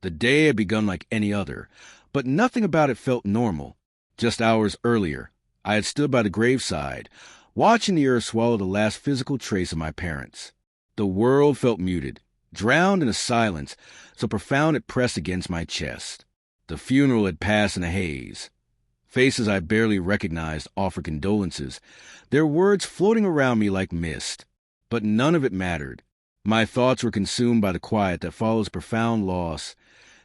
The day had begun like any other, but nothing about it felt normal. Just hours earlier, I had stood by the graveside, watching the earth swallow the last physical trace of my parents. The world felt muted, drowned in a silence so profound it pressed against my chest. The funeral had passed in a haze. Faces I barely recognized offered condolences, their words floating around me like mist. But none of it mattered. My thoughts were consumed by the quiet that follows profound loss,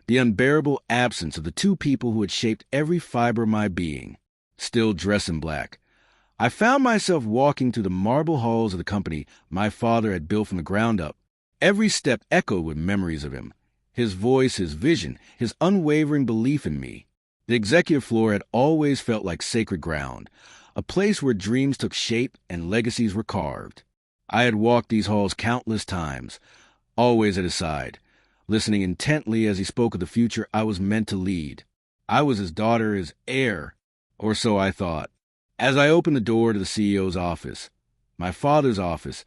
the unbearable absence of the two people who had shaped every fiber of my being. Still dressed in black, I found myself walking through the marble halls of the company my father had built from the ground up. Every step echoed with memories of him, his voice, his vision, his unwavering belief in me. The executive floor had always felt like sacred ground, a place where dreams took shape and legacies were carved. I had walked these halls countless times, always at his side, listening intently as he spoke of the future I was meant to lead. I was his daughter, his heir, or so I thought. As I opened the door to the CEO's office, my father's office,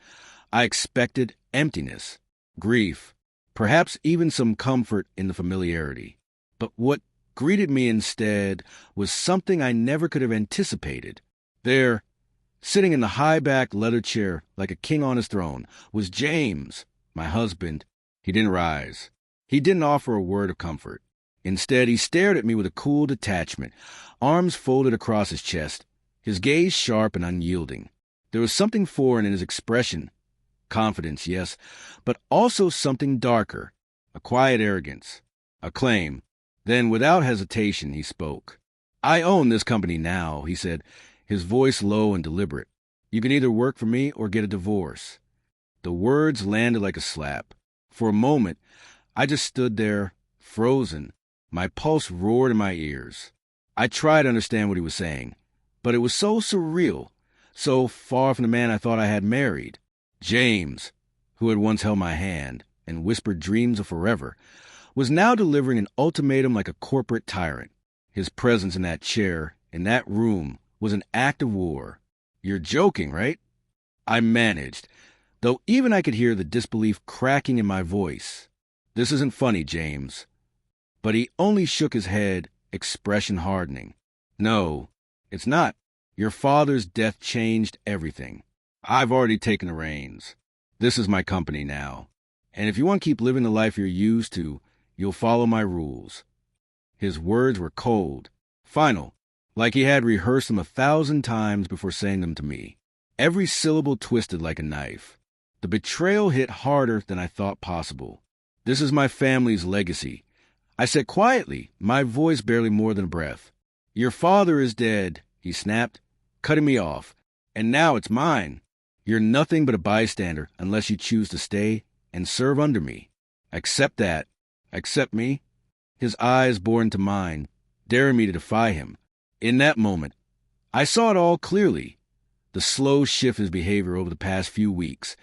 I expected emptiness, grief, perhaps even some comfort in the familiarity. But what greeted me instead was something I never could have anticipated. There, sitting in the high-backed leather chair like a king on his throne, was James, my husband. He didn't rise. He didn't offer a word of comfort. Instead, he stared at me with a cool detachment, arms folded across his chest, his gaze sharp and unyielding. There was something foreign in his expression. Confidence, yes, but also something darker, a quiet arrogance, a claim. Then, without hesitation, he spoke. "I own this company now," he said, his voice low and deliberate. "You can either work for me or get a divorce." The words landed like a slap. For a moment, I just stood there, frozen. My pulse roared in my ears. I tried to understand what he was saying, but it was so surreal, so far from the man I thought I had married. James, who had once held my hand and whispered dreams of forever, was now delivering an ultimatum like a corporate tyrant. His presence in that chair, in that room, was an act of war. "You're joking, right?" I managed, though even I could hear the disbelief cracking in my voice. "This isn't funny, James." But he only shook his head, expression hardening. "No, it's not. Your father's death changed everything. I've already taken the reins. This is my company now. And if you want to keep living the life you're used to, you'll follow my rules." His words were cold, final, like he had rehearsed them 1,000 times before saying them to me. Every syllable twisted like a knife. The betrayal hit harder than I thought possible. "This is my family's legacy," I said quietly, my voice barely more than a breath. "Your father is dead," he snapped, cutting me off, "and now it's mine. You're nothing but a bystander unless you choose to stay and serve under me. Accept that. Accept me." His eyes bored into mine, daring me to defy him. In that moment, I saw it all clearly. The slow shift in his behavior over the past few weeks,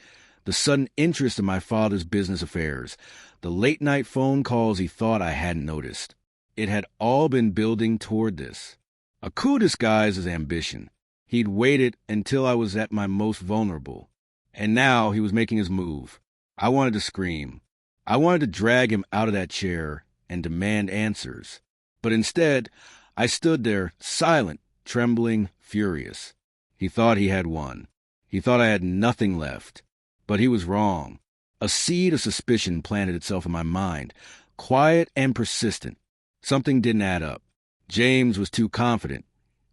the sudden interest in my father's business affairs, the late-night phone calls he thought I hadn't noticed. It had all been building toward this. A coup disguised as ambition. He'd waited until I was at my most vulnerable. And now he was making his move. I wanted to scream. I wanted to drag him out of that chair and demand answers. But instead, I stood there, silent, trembling, furious. He thought he had won. He thought I had nothing left. But he was wrong. A seed of suspicion planted itself in my mind, quiet and persistent. Something didn't add up. James was too confident,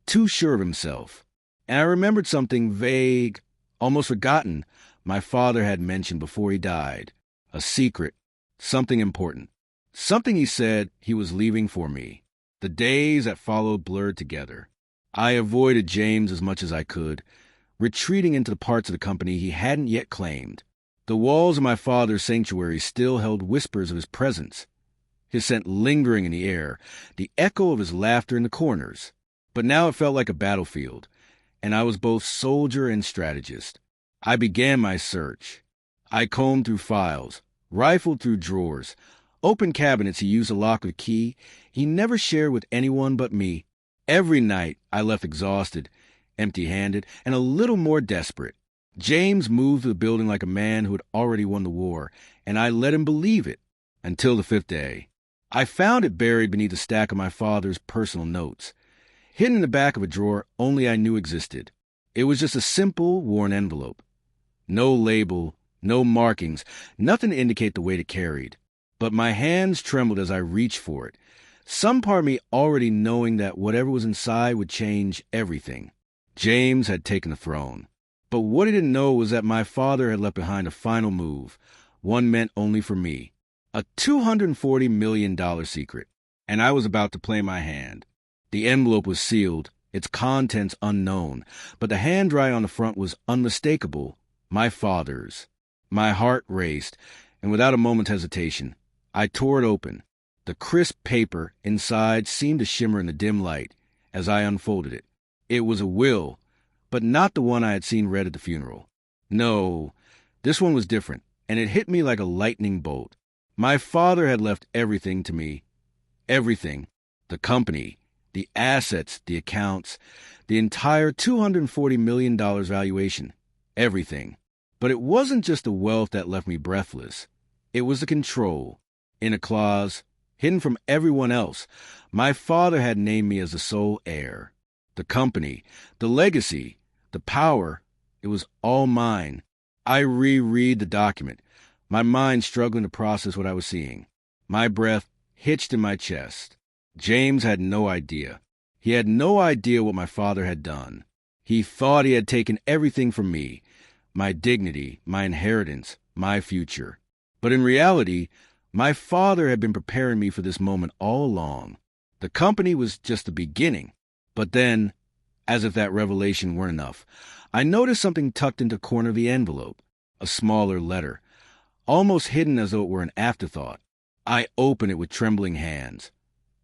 too sure of himself. And I remembered something vague, almost forgotten, my father had mentioned before he died. A secret, something important. Something he said he was leaving for me. The days that followed blurred together. I avoided James as much as I could, retreating into the parts of the company he hadn't yet claimed. The walls of my father's sanctuary still held whispers of his presence, his scent lingering in the air, the echo of his laughter in the corners. But now it felt like a battlefield, and I was both soldier and strategist. I began my search. I combed through files, rifled through drawers, opened cabinets he used to lock with a key he never shared with anyone but me. Every night I left exhausted, empty-handed, and a little more desperate. James moved through the building like a man who had already won the war, and I let him believe it, until the 5th day. I found it buried beneath a stack of my father's personal notes, hidden in the back of a drawer only I knew existed. It was just a simple, worn envelope. No label, no markings, nothing to indicate the weight it carried. But my hands trembled as I reached for it, some part of me already knowing that whatever was inside would change everything. James had taken the throne. But what he didn't know was that my father had left behind a final move, one meant only for me, a $240 million secret, and I was about to play my hand. The envelope was sealed, its contents unknown, but the handwriting on the front was unmistakable, my father's. My heart raced, and without a moment's hesitation, I tore it open. The crisp paper inside seemed to shimmer in the dim light as I unfolded it. It was a will, but not the one I had seen read at the funeral. No, this one was different, and it hit me like a lightning bolt. My father had left everything to me. Everything. The company, the assets, the accounts, the entire $240 million valuation. Everything. But it wasn't just the wealth that left me breathless. It was the control. In a clause, hidden from everyone else, my father had named me as the sole heir. The company, the legacy, the power, it was all mine. I reread the document, my mind struggling to process what I was seeing. My breath hitched in my chest. James had no idea. He had no idea what my father had done. He thought he had taken everything from me, my dignity, my inheritance, my future. But in reality, my father had been preparing me for this moment all along. The company was just the beginning. But then, as if that revelation weren't enough, I noticed something tucked into the corner of the envelope, a smaller letter, almost hidden as though it were an afterthought. I opened it with trembling hands,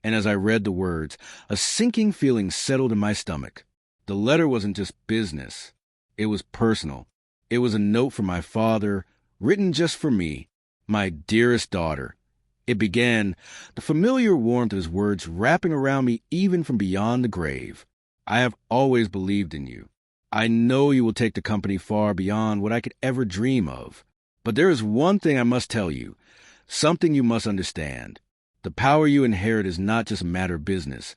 and as I read the words, a sinking feeling settled in my stomach. The letter wasn't just business. It was personal. It was a note from my father, written just for me, my dearest daughter. It began, the familiar warmth of his words wrapping around me even from beyond the grave. I have always believed in you. I know you will take the company far beyond what I could ever dream of. But there is one thing I must tell you, something you must understand. The power you inherit is not just a matter of business.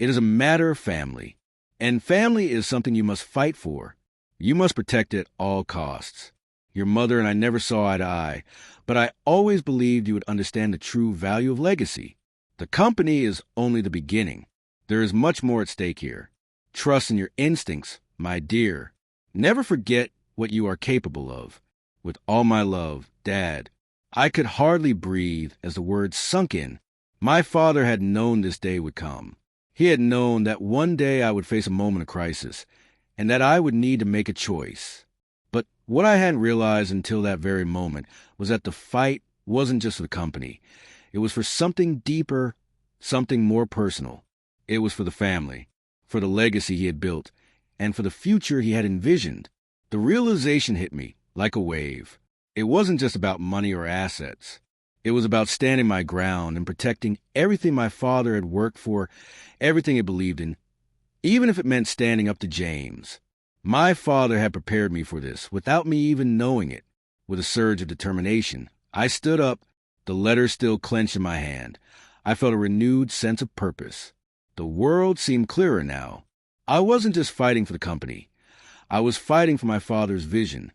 It is a matter of family. And family is something you must fight for. You must protect it at all costs. Your mother and I never saw eye to eye, but I always believed you would understand the true value of legacy. The company is only the beginning. There is much more at stake here. Trust in your instincts, my dear. Never forget what you are capable of. With all my love, Dad. I could hardly breathe as the words sunk in. My father had known this day would come. He had known that one day I would face a moment of crisis, and that I would need to make a choice. But what I hadn't realized until that very moment was that the fight wasn't just for the company. It was for something deeper, something more personal. It was for the family, for the legacy he had built, and for the future he had envisioned. The realization hit me like a wave. It wasn't just about money or assets. It was about standing my ground and protecting everything my father had worked for, everything he believed in, even if it meant standing up to James. My father had prepared me for this, without me even knowing it. With a surge of determination, I stood up, the letter still clenched in my hand. I felt a renewed sense of purpose. The world seemed clearer now. I wasn't just fighting for the company. I was fighting for my father's vision,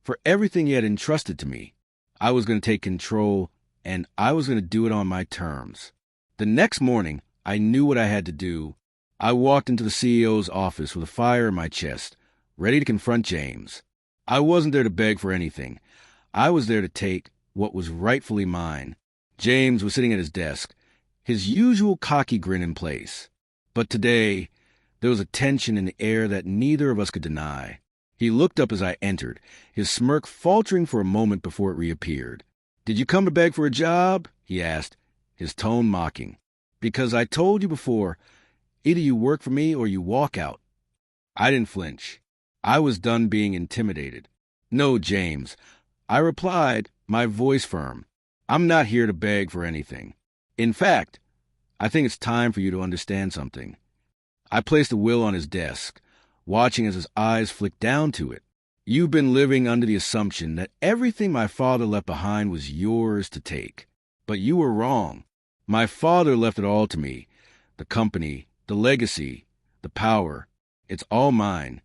for everything he had entrusted to me. I was going to take control, and I was going to do it on my terms. The next morning, I knew what I had to do. I walked into the CEO's office with a fire in my chest, ready to confront James. I wasn't there to beg for anything. I was there to take what was rightfully mine. James was sitting at his desk, his usual cocky grin in place. But today, there was a tension in the air that neither of us could deny. He looked up as I entered, his smirk faltering for a moment before it reappeared. "Did you come to beg for a job?" he asked, his tone mocking. "Because I told you before, either you work for me or you walk out." I didn't flinch. I was done being intimidated. "No, James," I replied, my voice firm. "I'm not here to beg for anything. In fact, I think it's time for you to understand something." I placed the will on his desk, watching as his eyes flicked down to it. "You've been living under the assumption that everything my father left behind was yours to take. But you were wrong. My father left it all to me. The company, the legacy, the power. It's all mine.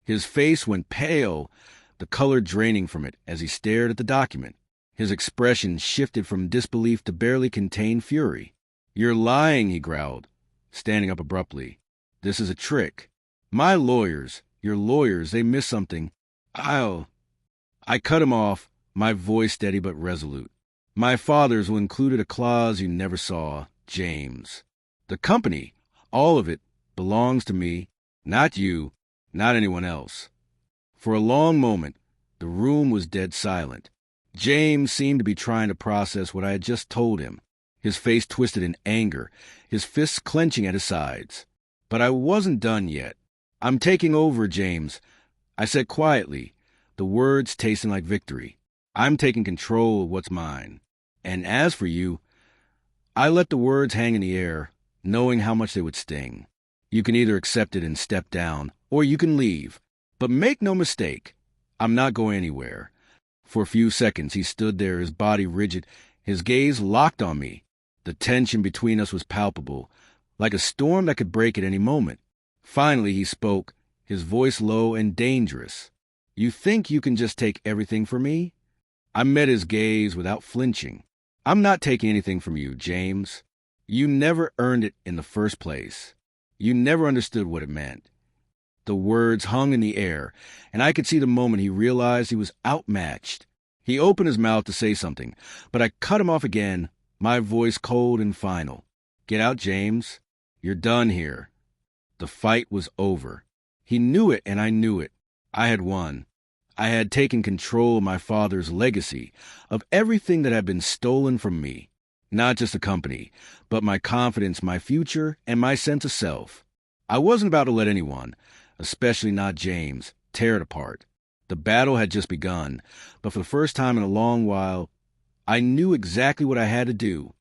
His face went pale, the color draining from it as he stared at the document. His expression shifted from disbelief to barely contained fury. "You're lying," he growled, standing up abruptly. "This is a trick. My lawyers, your lawyers, they missed something. I cut him off, my voice steady but resolute. "My father's will included a clause you never saw, James. The company, all of it, belongs to me, not you, not anyone else." For a long moment, the room was dead silent. James seemed to be trying to process what I had just told him, his face twisted in anger, his fists clenching at his sides. But I wasn't done yet. "I'm taking over, James," I said quietly, the words tasting like victory. "I'm taking control of what's mine. And as for you," I let the words hang in the air, knowing how much they would sting. "You can either accept it and step down, or you can leave. But make no mistake, I'm not going anywhere." For a few seconds he stood there, his body rigid, his gaze locked on me. The tension between us was palpable, like a storm that could break at any moment. Finally he spoke, his voice low and dangerous. "You think you can just take everything from me?" I met his gaze without flinching. "I'm not taking anything from you, James. You never earned it in the first place. You never understood what it meant." The words hung in the air, and I could see the moment he realized he was outmatched. He opened his mouth to say something, but I cut him off again, my voice cold and final. "Get out, James. You're done here." The fight was over. He knew it, and I knew it. I had won. I had taken control of my father's legacy, of everything that had been stolen from me. Not just the company, but my confidence, my future, and my sense of self. I wasn't about to let anyone, especially not James, tear it apart. The battle had just begun, but for the first time in a long while, I knew exactly what I had to do.